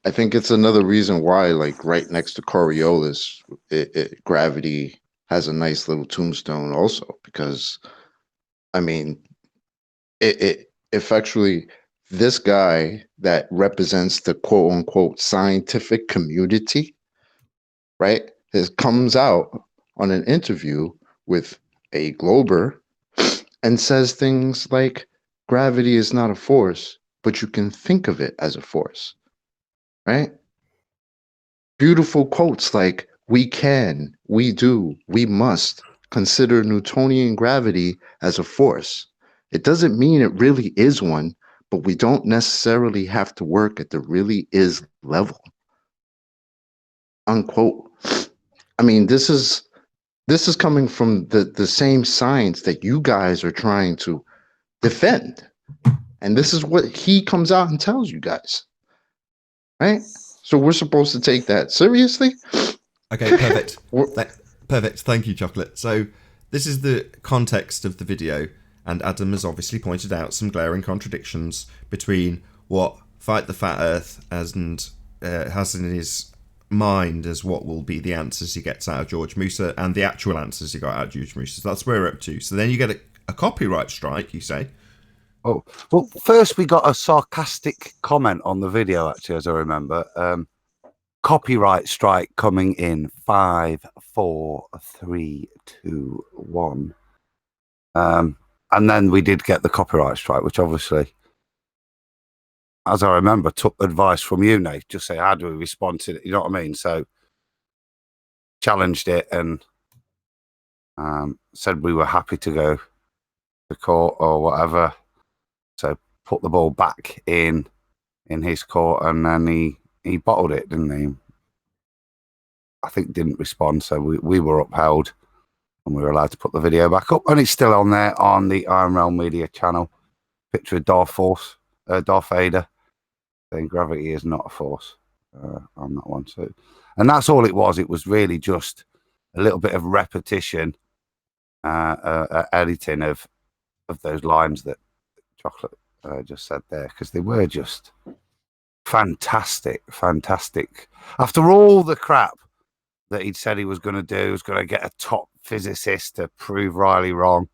I think it's another reason why, like right next to Coriolis, Gravity has a nice little tombstone also, because I mean, it effectually, this guy that represents the quote unquote scientific community, right? It comes out on an interview with a Glober and says things like gravity is not a force, but you can think of it as a force, right? Beautiful quotes like we can, we do, we must consider Newtonian gravity as a force. It doesn't mean it really is one, but we don't necessarily have to work at the really is level. Unquote. I mean, this is coming from the same science that you guys are trying to defend. And this is what he comes out and tells you guys. Right? So we're supposed to take that seriously? Okay, perfect. Perfect. Thank you, Chocolate. So this is the context of the video, and Adam has obviously pointed out some glaring contradictions between what Fight the Fat Earth has in his mind as what will be the answers he gets out of George Musa and the actual answers he got out of George Musa. So that's where we're up to. So then you get a copyright strike, you say? Oh, well, first we got a sarcastic comment on the video, actually, as I remember. Copyright strike coming in 5, 4, 3, 2, 1. And then we did get the copyright strike, which obviously, as I remember, took advice from you, Nate. Just say, how do we respond to it? You know what I mean? So challenged it and said we were happy to go to court or whatever. So put the ball back in his court, and then he bottled it, didn't he? I think didn't respond, so we were upheld, and we were allowed to put the video back up, and it's still on there on the Iron Realm Media channel. Picture of Darth Vader, saying gravity is not a force on that one. So, and that's all it was. It was really just a little bit of repetition, editing of those lines that Chocolate just said there, because they were just fantastic. After all the crap that he'd said he was going to do, he was going to get a top physicist to prove Riley wrong,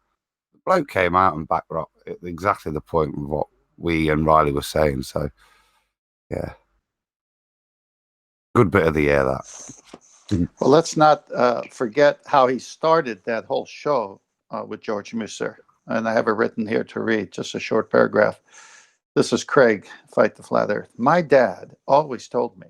the bloke came out and backed up at exactly the point of what we and Riley were saying. So, yeah, good bit of the year, that. Well, let's not forget how he started that whole show with George Musa. And I have it written here to read, just a short paragraph. This is Craig, Fight the Flat Earth. My dad always told me,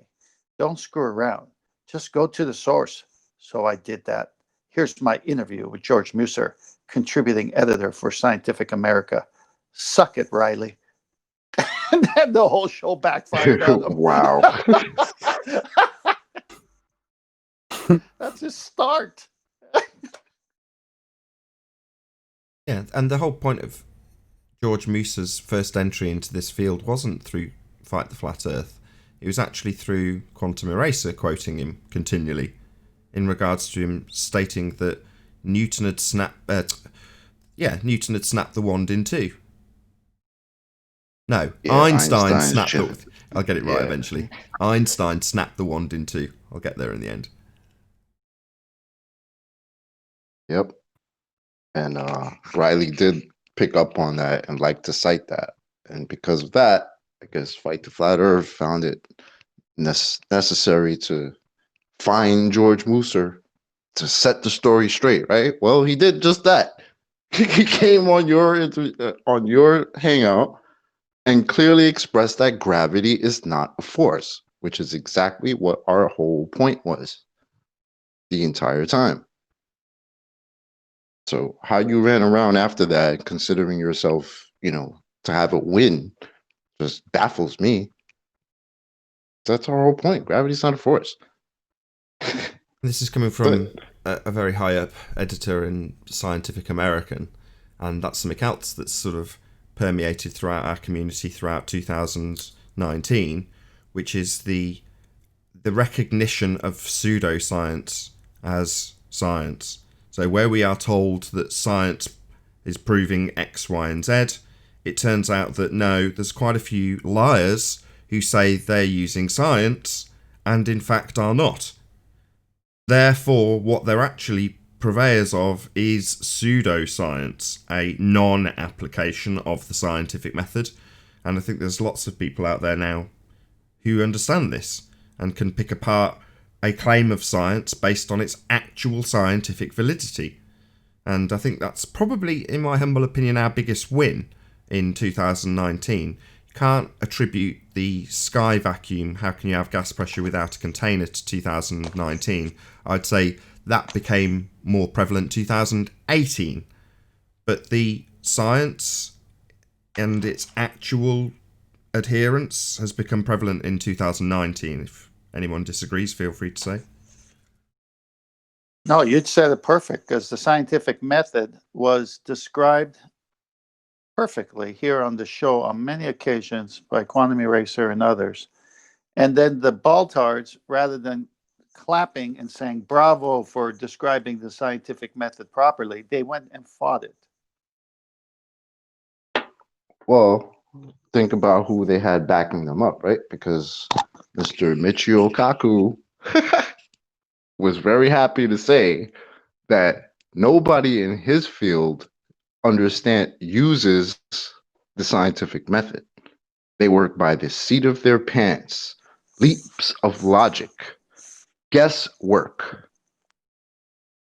don't screw around. Just go to the source. So I did that. Here's my interview with George Musa, contributing editor for Scientific America. Suck it, Riley. And And the whole show backfired on him. Wow. That's his start. Yeah, and the whole point of George Moose's first entry into this field wasn't through Fight the Flat Earth. It was actually through Quantum Eraser quoting him continually in regards to him stating that Newton had snapped the wand in two. No, Yeah, Einstein Einstein's snapped just- the... I'll get it right yeah. eventually. Einstein snapped the wand in two. I'll get there in the end. Yep. And Riley did pick up on that and like to cite that. And because of that, I guess Fight the Flat Earth found it necessary to find George Mooser to set the story straight, right? Well, he did just that. He came on your hangout and clearly expressed that gravity is not a force, which is exactly what our whole point was the entire time. So how you ran around after that, considering yourself, to have a win, just baffles me. That's our whole point. Gravity's not a force. This is coming from a very high up editor in Scientific American, and that's something else that's sort of permeated throughout our community throughout 2019, which is the recognition of pseudoscience as science. So where we are told that science is proving X, Y, and Z, it turns out that no, there's quite a few liars who say they're using science and in fact are not. Therefore, what they're actually purveyors of is pseudoscience, a non-application of the scientific method. And I think there's lots of people out there now who understand this and can pick apart a claim of science based on its actual scientific validity. And I think that's probably, in my humble opinion, our biggest win in 2019. You can't attribute the sky vacuum, how can you have gas pressure without a container, to 2019. I'd say that became more prevalent 2018. But the science and its actual adherence has become prevalent in 2019. If anyone disagrees, feel free to say. No, you'd said it perfect, because the scientific method was described perfectly here on the show on many occasions by Quantum Eraser and others. And then the Baltards, rather than clapping and saying bravo for describing the scientific method properly, they went and fought it. Well, think about who they had backing them up, right? Because Mr. Michio Kaku was very happy to say that nobody in his field uses the scientific method. They work by the seat of their pants, leaps of logic, guesswork,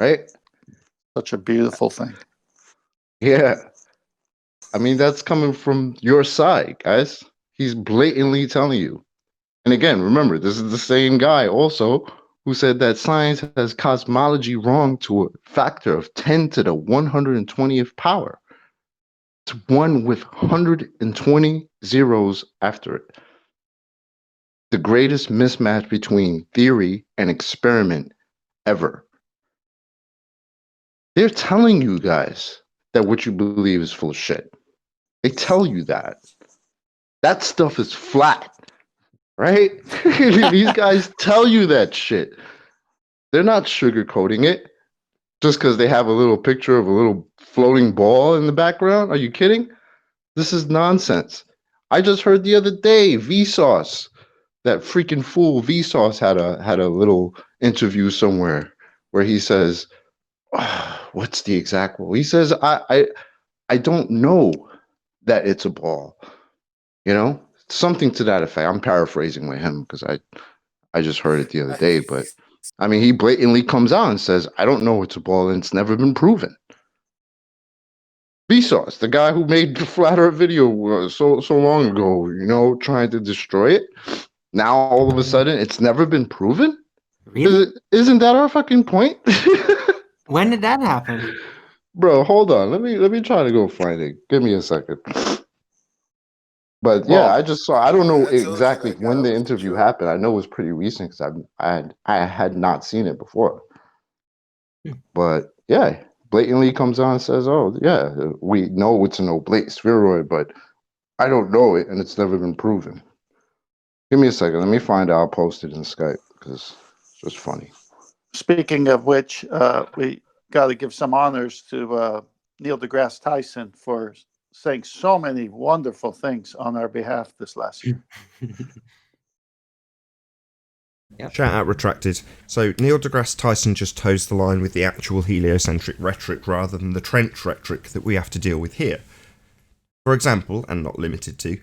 right? Such a beautiful thing. Yeah. I mean, that's coming from your side, guys. He's blatantly telling you. And again, remember, this is the same guy also who said that science has cosmology wrong to a factor of 10 to the 120th power. It's one with 120 zeros after it. The greatest mismatch between theory and experiment ever. They're telling you guys that what you believe is full of shit. They tell you that. That stuff is flat. Right? These guys tell you that shit. They're not sugarcoating it just because they have a little picture of a little floating ball in the background. Are you kidding? This is nonsense. I just heard the other day Vsauce, that freaking fool Vsauce had a little interview somewhere where he says, what's the exact one? He says, I don't know that it's a ball. Something to that effect. I'm paraphrasing with him because I just heard it the other day, but I mean, he blatantly comes out and says, I don't know it's a ball and it's never been proven. Vsauce, the guy who made the flat earth video so long ago, trying to destroy it. Now, all of a sudden, it's never been proven? Really? Isn't that our fucking point? When did that happen? Bro, hold on. Let me try to go find it. Give me a second. But Well, yeah, I just saw. I don't know I told you exactly that guy when the was a interview jerk. happened. I know it was pretty recent because I had not seen it before. But yeah, blatantly comes on and says, "Oh yeah, we know it's an oblate spheroid, but I don't know it, and it's never been proven." Give me a second. Let me find out. I'll post it in Skype because it's just funny. speaking of which, we got to give some honors to Neil deGrasse Tyson for saying so many wonderful things on our behalf this last year. Yep. Shout out retracted. So Neil deGrasse Tyson just toes the line with the actual heliocentric rhetoric rather than the trench rhetoric that we have to deal with here. For example, and not limited to,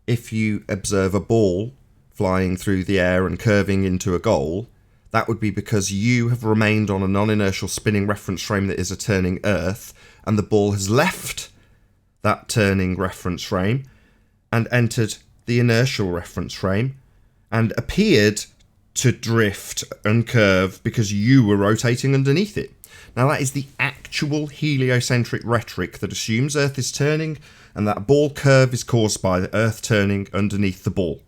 if you observe a ball flying through the air and curving into a goal, that would be because you have remained on a non-inertial spinning reference frame that is a turning Earth, and the ball has left that turning reference frame and entered the inertial reference frame and appeared to drift and curve because you were rotating underneath it. Now that is the actual heliocentric rhetoric that assumes Earth is turning and that ball curve is caused by the Earth turning underneath the ball.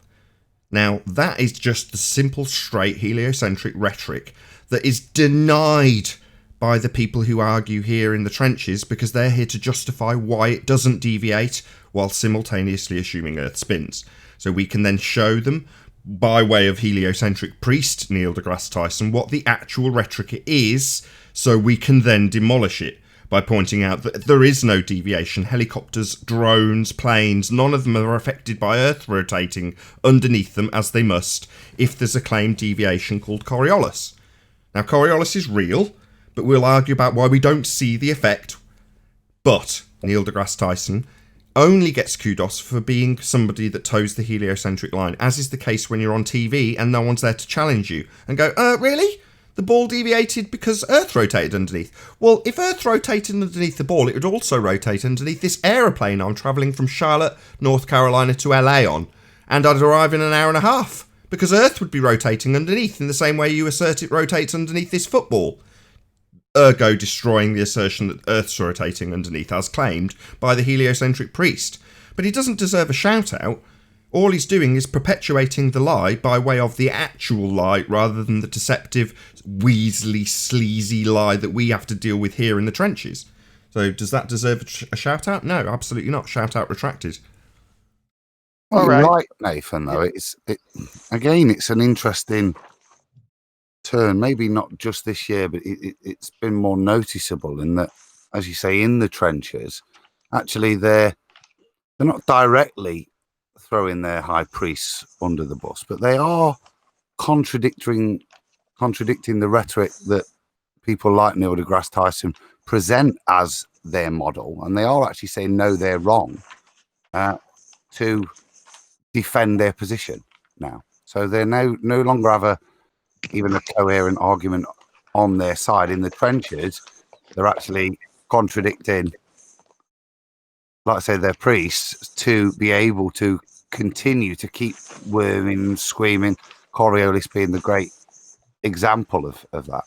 Now that is just the simple straight heliocentric rhetoric that is denied by the people who argue here in the trenches because they're here to justify why it doesn't deviate while simultaneously assuming Earth spins. So we can then show them, by way of heliocentric priest Neil deGrasse Tyson, what the actual rhetoric is, so we can then demolish it by pointing out that there is no deviation. Helicopters, drones, planes, none of them are affected by Earth rotating underneath them as they must if there's a claimed deviation called Coriolis. Now Coriolis is real, but we'll argue about why we don't see the effect. But Neil deGrasse Tyson only gets kudos for being somebody that toes the heliocentric line, as is the case when you're on TV and no one's there to challenge you and go, really? The ball deviated because Earth rotated underneath. Well, if Earth rotated underneath the ball, it would also rotate underneath this aeroplane I'm travelling from Charlotte, North Carolina to LA on, and I'd arrive in an hour and a half because Earth would be rotating underneath in the same way you assert it rotates underneath this football. Ergo destroying the assertion that Earth's rotating underneath as claimed by the heliocentric priest. But he doesn't deserve a shout out. All he's doing is perpetuating the lie by way of the actual lie rather than the deceptive, weaselly, sleazy lie that we have to deal with here in the trenches. So does that deserve a shout out? No, absolutely not. Shout out retracted. All You're right. right, Nathan, though. It's an interesting turn, maybe not just this year, but it's been more noticeable in that, as you say, in the trenches, actually they're not directly throwing their high priests under the bus, but they are contradicting the rhetoric that people like Neil deGrasse Tyson present as their model, and they are actually saying no, they're wrong to defend their position now. So they no longer have even a coherent argument on their side in the trenches. They're actually contradicting, like I say, their priests to be able to continue to keep worming and screaming. Coriolis being the great example of that.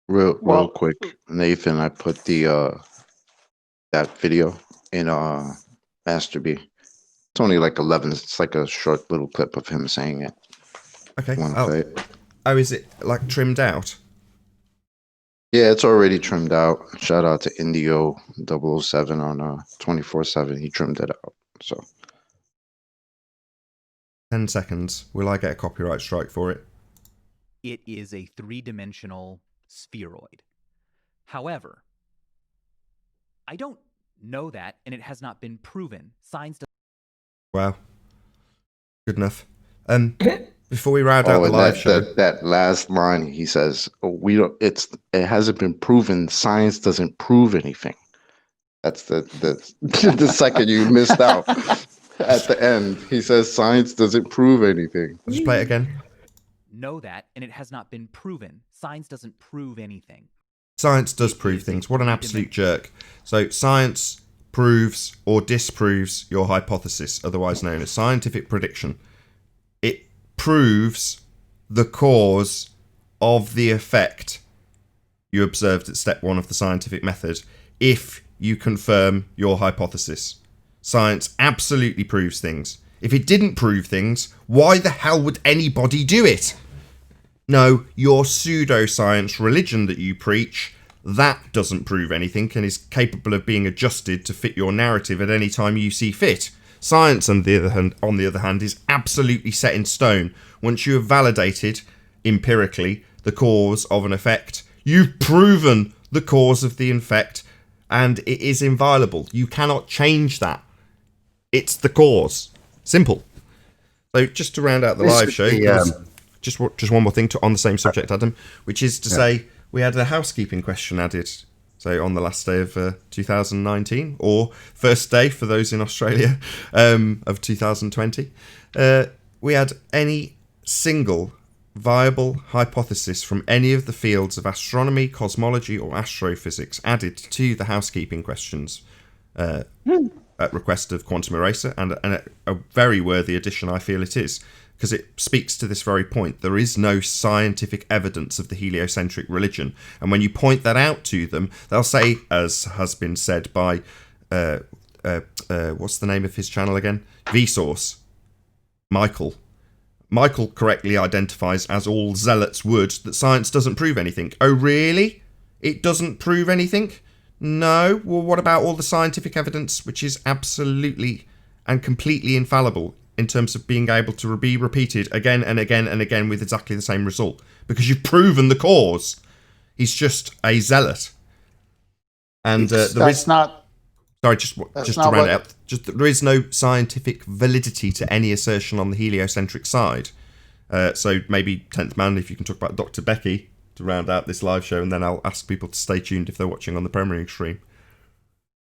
Real quick, Nathan, I put the that video in Master B. It's only like 11. It's like a short little clip of him saying it. Okay. Wanna play it? Oh, is it like trimmed out? Yeah, it's already trimmed out. Shout out to Indio 007 on 24/7. He trimmed it out. So 10 seconds. Will I get a copyright strike for it? It is a three-dimensional spheroid. However, I don't know that, and it has not been proven. Science does. Wow. Good enough. Before we round out the live show, that last line he says, it hasn't been proven. Science doesn't prove anything. That's the the second you missed out. At the end, he says science doesn't prove anything. I'll just play it again. Know that, and it has not been proven. Science doesn't prove anything. Science does prove things. What an absolute jerk. So science proves or disproves your hypothesis, otherwise known as scientific prediction. It proves the cause of the effect you observed at step 1 of the scientific method if you confirm your hypothesis. Science absolutely proves things. If it didn't prove things, why the hell would anybody do it? No, your pseudoscience religion that you preach, that doesn't prove anything and is capable of being adjusted to fit your narrative at any time you see fit. Science, on the other hand, is absolutely set in stone. Once you have validated, empirically, the cause of an effect, you've proven the cause of the effect, and it is inviolable. You cannot change that. It's the cause. Simple. So just to round out the live show, just one more thing on the same subject, Adam, which is to say we had a housekeeping question added. So on the last day of 2019, or first day for those in Australia of 2020, we had any single viable hypothesis from any of the fields of astronomy, cosmology, or astrophysics added to the housekeeping questions at request of Quantum Eraser, and a very worthy addition I feel it is, because it speaks to this very point. There is no scientific evidence of the heliocentric religion, and when you point that out to them, they'll say, as has been said by what's the name of his channel again? Vsauce. Michael correctly identifies, as all zealots would, that science doesn't prove anything. Oh really? It doesn't prove anything? No? Well, what about all the scientific evidence, which is absolutely and completely infallible in terms of being able to be repeated again and again and again with exactly the same result? Because you've proven the cause. He's just a zealot. And there is not... Sorry, just to round it up. There is no scientific validity to any assertion on the heliocentric side. So maybe 10th Man, if you can talk about Dr. Becky to round out this live show, and then I'll ask people to stay tuned if they're watching on the premiering stream.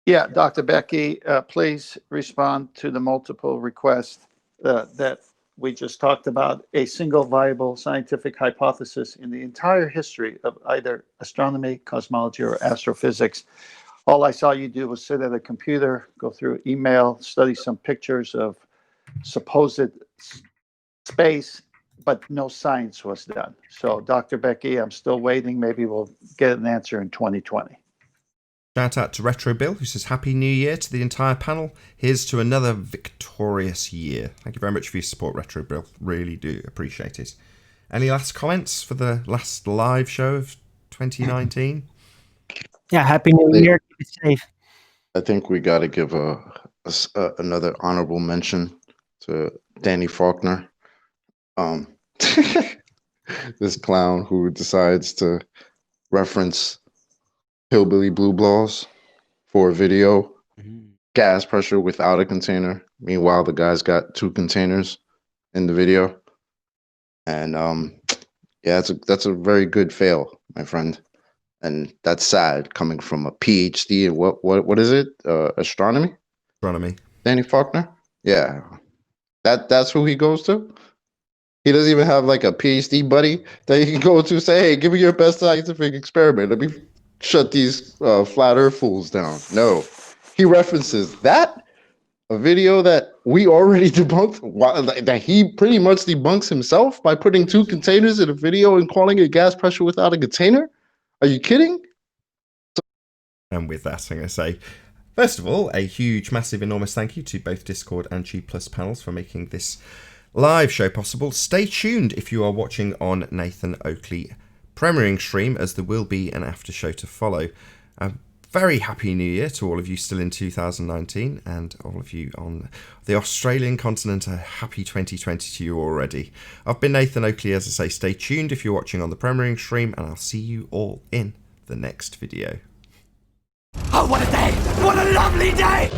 Yeah, Dr. Becky, please respond to the multiple requests that we just talked about. A single viable scientific hypothesis in the entire history of either astronomy, cosmology, or astrophysics. All I saw you do was sit at a computer, go through email, study some pictures of supposed space, but no science was done. So, Dr. Becky, I'm still waiting. Maybe we'll get an answer in 2020. Shout out to Retro Bill, who says, Happy New Year to the entire panel. Here's to another victorious year. Thank you very much for your support, Retro Bill. Really do appreciate it. Any last comments for the last live show of 2019? Yeah, Happy New Year. Keep it safe. I think we got to give another honorable mention to Danny Faulkner. This clown who decides to reference Hillbilly Blue Balls for a video, gas pressure without a container. Meanwhile, the guy's got 2 containers in the video. And yeah, that's a very good fail, my friend. And that's sad coming from a PhD in what is it? Astronomy? Astronomy. Danny Faulkner? Yeah. That's who he goes to? He doesn't even have like a PhD buddy that he can go to say, hey, give me your best scientific experiment. Let me shut these flat earth fools down. No. He references that, a video that we already debunked, that he pretty much debunks himself by putting 2 containers in a video and calling it gas pressure without a container? Are you kidding? And with that, I'm going to say, first of all, a huge, massive, enormous thank you to both Discord and G Plus panels for making this live show possible. Stay tuned if you are watching on Nathan Oakley premiering stream, as there will be an after show to follow. A very happy new year to all of you still in 2019, and all of you on the Australian continent, a happy 2020 to you already. I've been Nathan Oakley. As I say, stay tuned if you're watching on the premiering stream, and I'll see you all in the next video. Oh, what a day! What a lovely day!